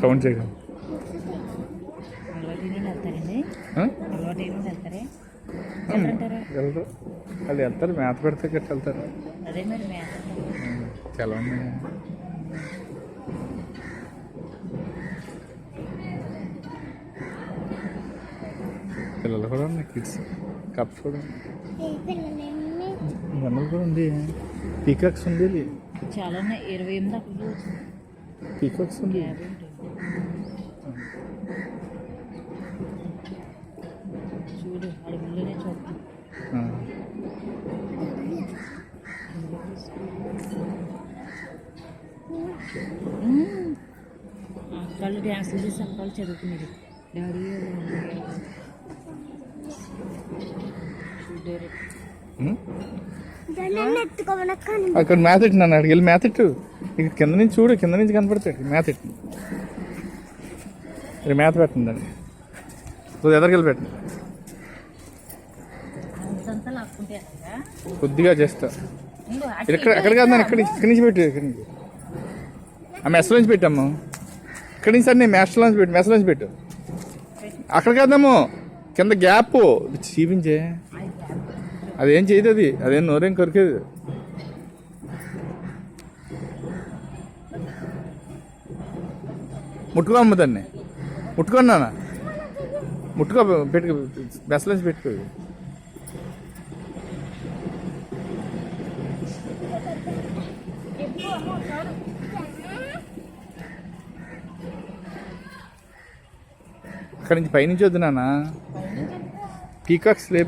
sound చేయడం వెళ్తారు వాళ్ళు వెళ్తారు మేత పెడితే గట్టి వెళ్తారు చాలా ఉన్నాయి పిల్లలు కూడా ఉన్నాయి కిడ్స్ కప్స్ కూడా గన్నలు కూడా ఉంది పీకాక్స్ ఉంది చాలా ఉన్నాయి 28 పీకాక్స్ ఉంది చూడు అడుగులోనే చూద్దాం అక్కలు డ్యాన్సులు చేసి అక్కలు చదువుకునేది డాడీ అక్కడ మ్యాథ్ ఎట్టు నన్ను అడిగి వెళ్ళి మ్యాథ్ ఎట్టు ఇక కింద నుంచి చూడు కింద నుంచి కనపడతాడు మ్యాథ్ ఎట్టు ఇది మ్యాథ్ పెట్టండి కొద్దిగా ఎదరికెళ్ళి పెట్టండి కొద్దిగా చేస్తా ఎక్కడ కాదు నన్ను ఇక్కడి నుంచి పెట్టు ఇక్కడి నుంచి ఆ మెస్ నుంచి పెట్టాము ఇక్కడి నుంచి సార్ నేను మెస్ నుంచి పెట్టు అక్కడ కాదమ్మో కింద గ్యాప్ చూపించే అదేం చేయదు అదేం నోరేం కొరికేది ముట్టుకో అమ్మ దాన్ని ముట్టుకున్నానా ముట్టుకో పెట్టు మెస్లోంచి పెట్టుకో అక్కడి నుంచి పైనుంచి వద్దు నాన్న పీకాక్స్ లేపు